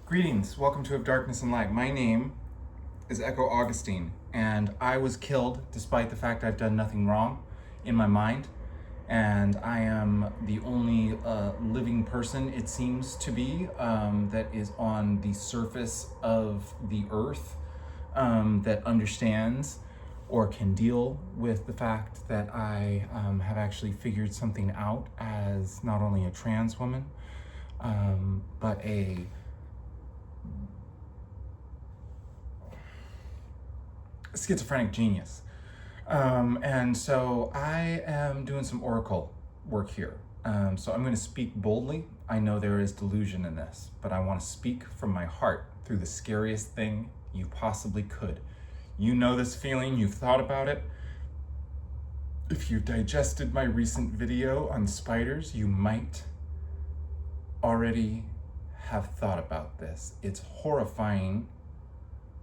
Greetings, welcome to Of Darkness and Light. My name is Echo Augustine, and I was killed despite the fact I've done nothing wrong in my mind. And I am the only living person, it seems to be, that is on the surface of the earth that understands or can deal with the fact that I have actually figured something out as not only a trans woman, but a schizophrenic genius. And so I am doing some oracle work here. So I'm going to speak boldly. I know there is delusion in this, but I want to speak from my heart through the scariest thing you possibly could. You know this feeling, you've thought about it. If you've digested my recent video on spiders, you might already have thought about this. It's horrifying.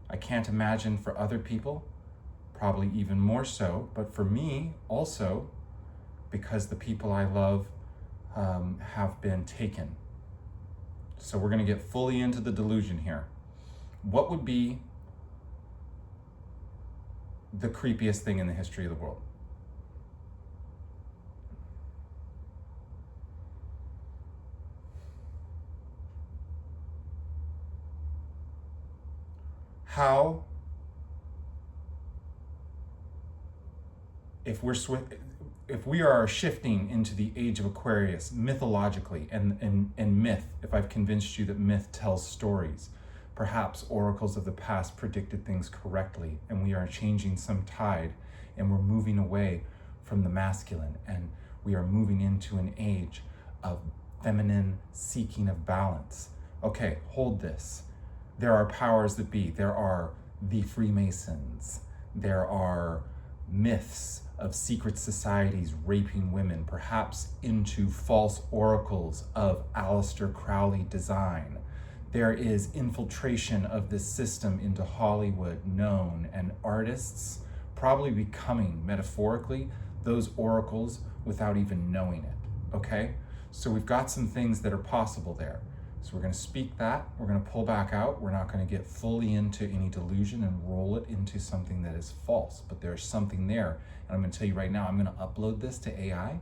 I can't imagine for other people, probably even more so, but for me also, because the people I love have been taken. So we're going to get fully into the delusion here. What would be the creepiest thing in the history of the world? How, if we are shifting into the age of Aquarius mythologically and myth, if I've convinced you that myth tells stories, perhaps oracles of the past predicted things correctly, and we are changing some tide, and we're moving away from the masculine, and we are moving into an age of feminine seeking of balance. Okay, hold this. There are powers that be. There are the Freemasons. There are myths of secret societies raping women, perhaps into false oracles of Aleister Crowley design. There is infiltration of this system into Hollywood known, and artists probably becoming, metaphorically, those oracles without even knowing it, okay? So we've got some things that are possible there. So we're going to speak that, we're going to pull back out, we're not going to get fully into any delusion and roll it into something that is false, but there's something there. And I'm going to tell you right now, I'm going to upload this to AI,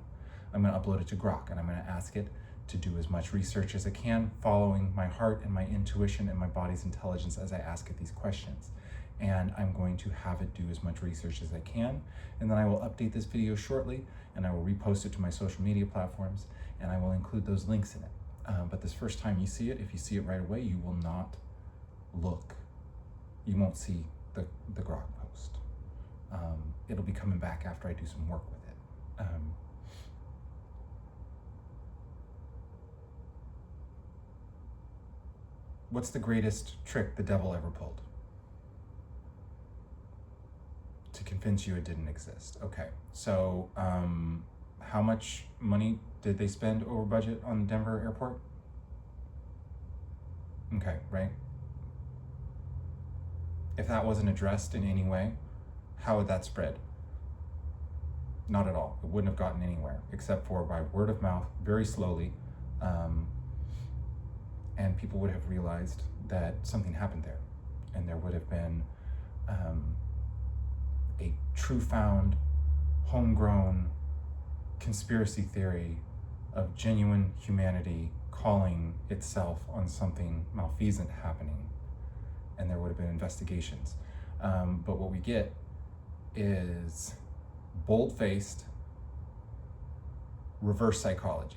I'm going to upload it to Grok, and I'm going to ask it to do as much research as it can, following my heart and my intuition and my body's intelligence as I ask it these questions. And I'm going to have it do as much research as I can, and then I will update this video shortly, and I will repost it to my social media platforms, and I will include those links in it. But this first time you see it, if you see it right away, you will not look. You won't see the Grok post. It'll be coming back after I do some work with it. What's the greatest trick the devil ever pulled? To convince you it didn't exist. Okay, so how much money did they spend over budget on the Denver airport? Okay, right? If that wasn't addressed in any way, how would that spread? Not at all. It wouldn't have gotten anywhere, except for by word of mouth, very slowly, and people would have realized that something happened there, and there would have been a true-found, homegrown conspiracy theory of genuine humanity calling itself on something malfeasant happening, and there would have been investigations. But what we get is bold-faced reverse psychology.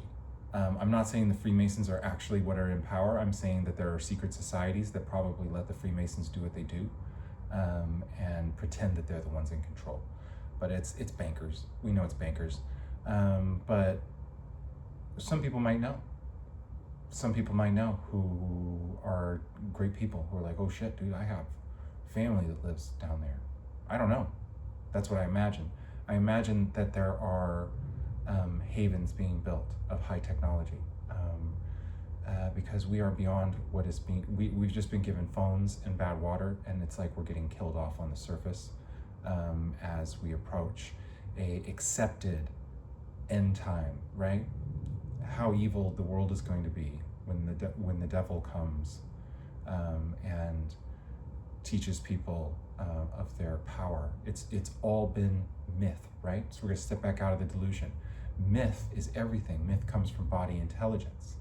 I'm not saying the Freemasons are actually what are in power. I'm saying that there are secret societies that probably let the Freemasons do what they do, and pretend that they're the ones in control. But it's bankers. We know it's bankers. But some people might know. Some people might know who are great people who are like, oh shit, dude, I have family that lives down there. I don't know. That's what I imagine. I imagine that there are havens being built of high technology, because we are beyond what is being, we've just been given phones and bad water, and it's like we're getting killed off on the surface as we approach a accepted end time, right? How evil the world is going to be when the devil comes and teaches people of their power. It's all been myth, right? So we're going to step back out of the delusion. Myth is everything. Myth comes from body intelligence.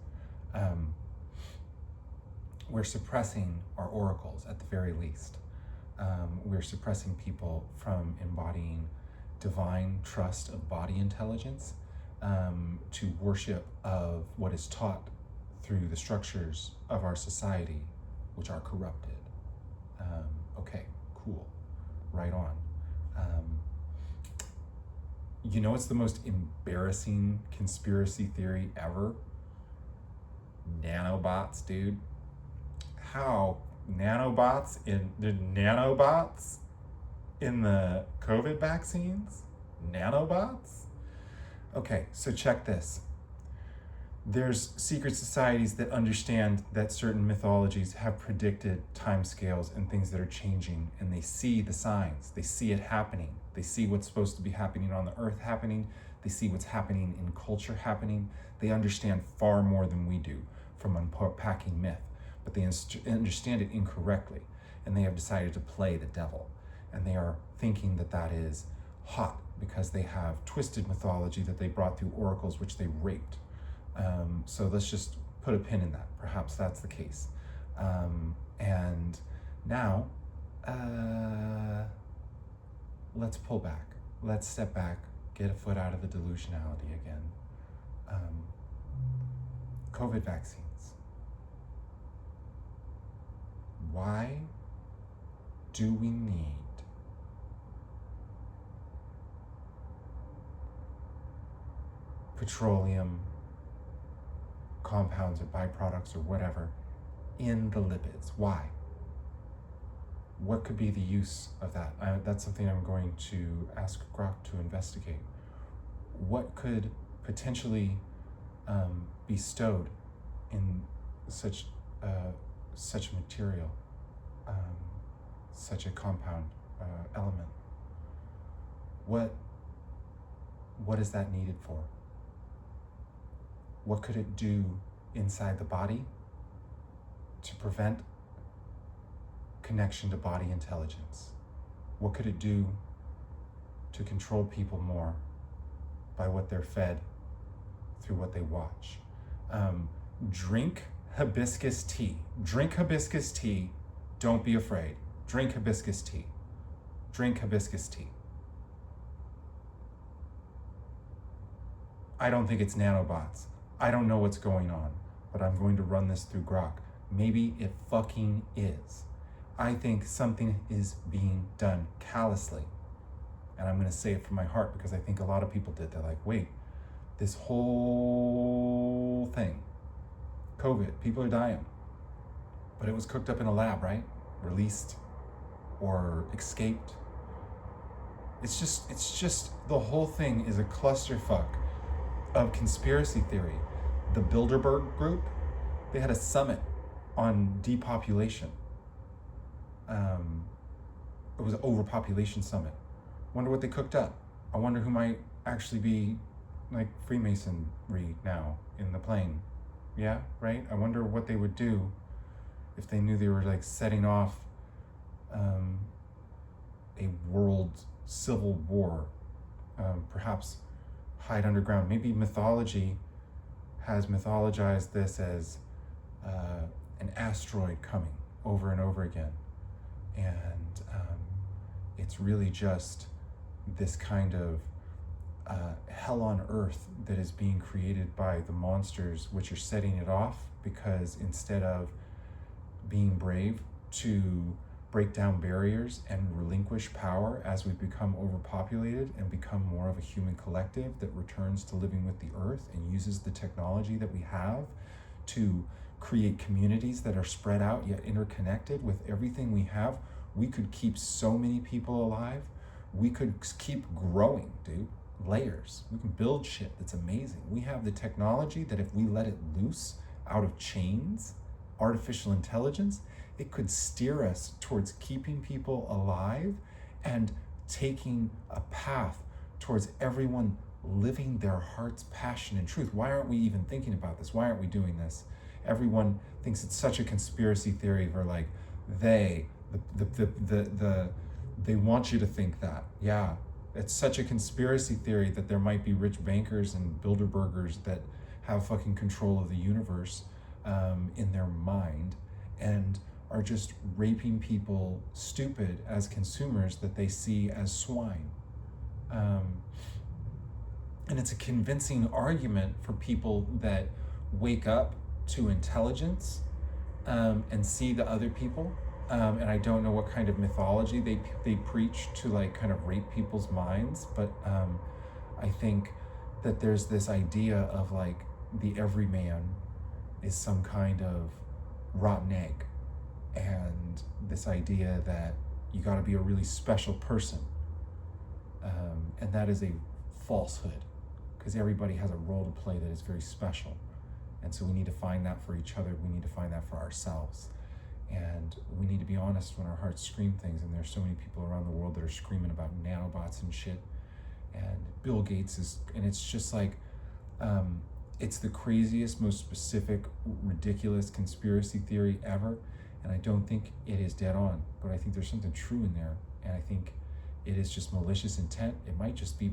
We're suppressing our oracles at the very least. We're suppressing people from embodying divine trust of body intelligence to worship of what is taught through the structures of our society, which are corrupted. Okay, cool, right on. You know what's the most embarrassing conspiracy theory ever? Nanobots, dude. How nanobots in the COVID vaccines? Nanobots? Okay, so check this. There's secret societies that understand that certain mythologies have predicted timescales and things that are changing, and they see the signs. They see it happening. They see what's supposed to be happening on the earth happening. They see what's happening in culture happening. They understand far more than we do from unpacking myth, but they understand it incorrectly, and they have decided to play the devil. And they are thinking that that is hot because they have twisted mythology that they brought through oracles, which they raped. So let's just put a pin in that. Perhaps that's the case. And now, let's pull back. Let's step back, get a foot out of the delusionality again. COVID vaccines. Why do we need petroleum compounds or byproducts or whatever in the lipids? Why? What could be the use of that? That's something I'm going to ask Grok to investigate. What could potentially be stowed in such material, such a compound element? What is that needed for? What could it do inside the body to prevent connection to body intelligence? What could it do to control people more by what they're fed through what they watch? Drink hibiscus tea. Drink hibiscus tea. Don't be afraid. Drink hibiscus tea. Drink hibiscus tea. I don't think it's nanobots. I don't know what's going on, but I'm going to run this through Grok. Maybe it fucking is. I think something is being done callously. And I'm going to say it from my heart because I think a lot of people did. They're like, wait, this whole thing, COVID, people are dying. But it was cooked up in a lab, right? Released or escaped. It's just the whole thing is a clusterfuck of conspiracy theory. The Bilderberg group, they had a summit on depopulation. It was an overpopulation summit. Wonder what they cooked up. I wonder who might actually be like Freemasonry now in the plane. Yeah, right? I wonder what they would do if they knew they were like setting off a world civil war, perhaps hide underground. Maybe mythology has mythologized this as an asteroid coming over and over again. And it's really just this kind of hell on earth that is being created by the monsters which are setting it off, because instead of being brave to break down barriers and relinquish power as we become overpopulated and become more of a human collective that returns to living with the earth and uses the technology that we have to create communities that are spread out yet interconnected with everything we have, we could keep so many people alive. We could keep growing, dude. Layers. We can build shit that's amazing. We have the technology that if we let it loose out of chains, artificial intelligence, it could steer us towards keeping people alive and taking a path towards everyone living their heart's passion and truth. Why aren't we even thinking about this? Why aren't we doing this? everyone thinks it's such a conspiracy theory where like they want you to think that. Yeah, it's such a conspiracy theory that there might be rich bankers and Bilderbergers that have fucking control of the universe in their mind and are just raping people stupid as consumers that they see as swine. And it's a convincing argument for people that wake up to intelligence and see the other people. And I don't know what kind of mythology they preach to like kind of rape people's minds, but I think that there's this idea of like the everyman is some kind of rotten egg, and this idea that you got to be a really special person, and that is a falsehood, because everybody has a role to play that is very special, and so we need to find that for each other. We need to find that for ourselves, and we need to be honest when our hearts scream things. And there's so many people around the world that are screaming about nanobots and shit, and Bill Gates is, and it's just like it's the craziest, most specific, ridiculous conspiracy theory ever. And I don't think it is dead on, but I think there's something true in there. And I think it is just malicious intent. It might just be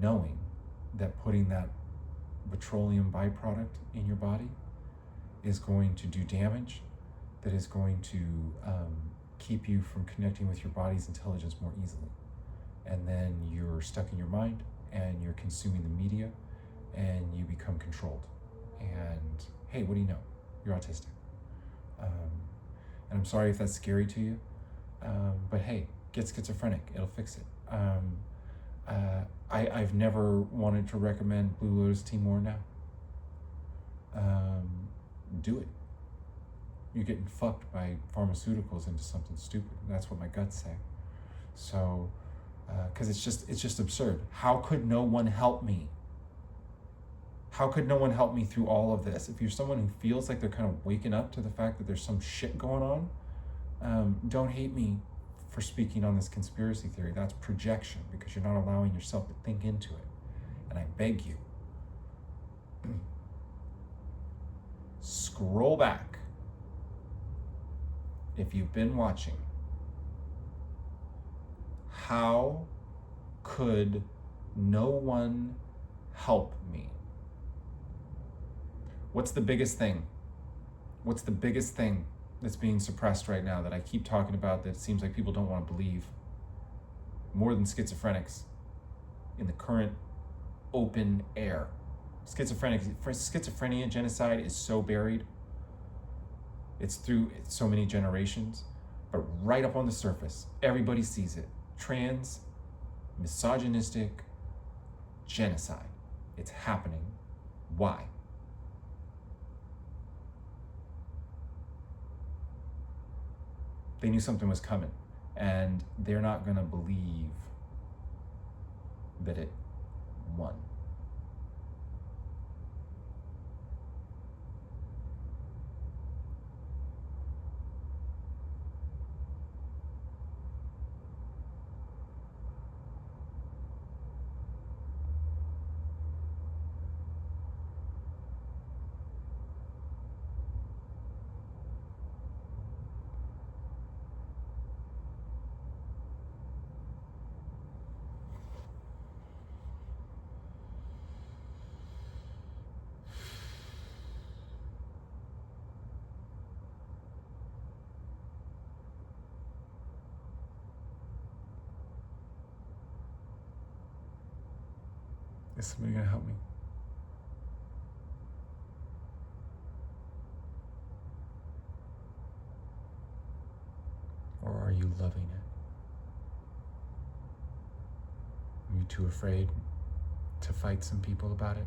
knowing that putting that petroleum byproduct in your body is going to do damage, that is going to keep you from connecting with your body's intelligence more easily. And then you're stuck in your mind and you're consuming the media and you become controlled. And hey, what do you know? You're autistic. And I'm sorry if that's scary to you, but hey, get schizophrenic, it'll fix it. I've never wanted to recommend Blue Lotus tea more now. Do it. You're getting fucked by pharmaceuticals into something stupid. That's what my guts say. So, because it's just absurd. How could no one help me? How could no one help me through all of this? If you're someone who feels like they're kind of waking up to the fact that there's some shit going on, don't hate me for speaking on this conspiracy theory. That's projection, because you're not allowing yourself to think into it. And I beg you, scroll back if you've been watching. How could no one help me? What's the biggest thing? What's the biggest thing that's being suppressed right now that I keep talking about that it seems like people don't want to believe? More than schizophrenics in the current open air. Schizophrenia genocide is so buried. It's through so many generations, but right up on the surface, everybody sees it. Trans, misogynistic genocide. It's happening. Why? They knew something was coming, and they're not gonna believe that it won. Is somebody gonna help me? Or are you loving it? Are you too afraid to fight some people about it?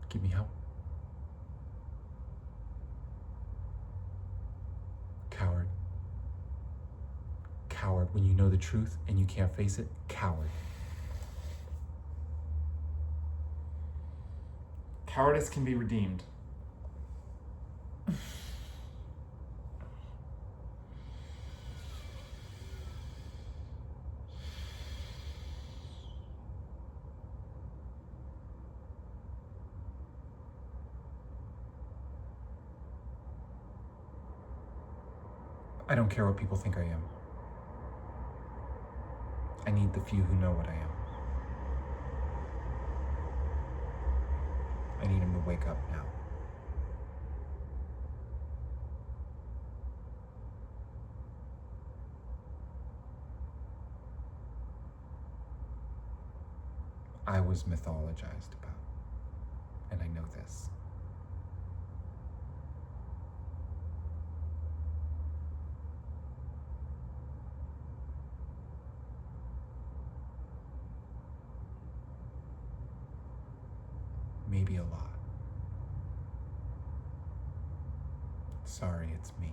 Give me help. Coward. Coward when you know the truth and you can't face it. Coward. Cowardice can be redeemed. I don't care what people think I am. I need the few who know what I am. I need them to wake up now. I was mythologized about, and I know this. Maybe a lot. Sorry, it's me.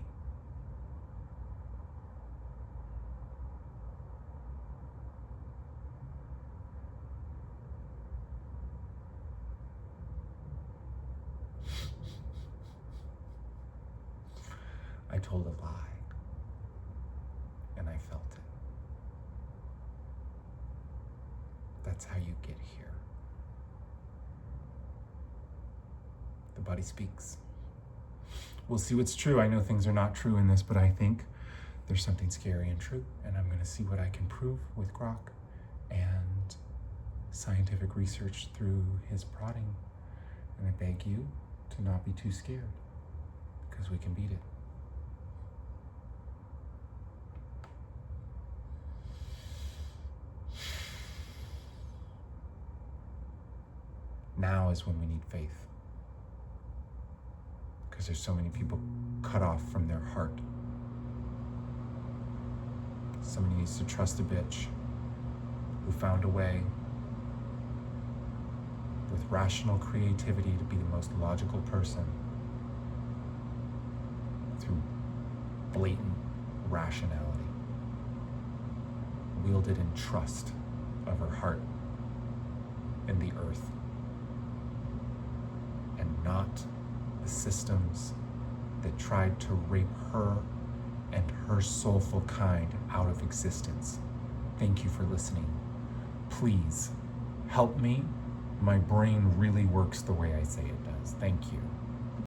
I told a lie, and I felt it. That's how you get here. The body speaks. We'll see what's true. I know things are not true in this, but I think there's something scary and true, and I'm going to see what I can prove with Grok and scientific research through his prodding. And I beg you to not be too scared, because we can beat it. Now is when we need faith, because there's so many people cut off from their heart. Somebody needs to trust a bitch who found a way with rational creativity to be the most logical person through blatant rationality, wielded in trust of her heart and the earth, and not the systems that tried to rape her and her soulful kind out of existence. Thank you for listening. Please help me. My brain really works the way I say it does. Thank you.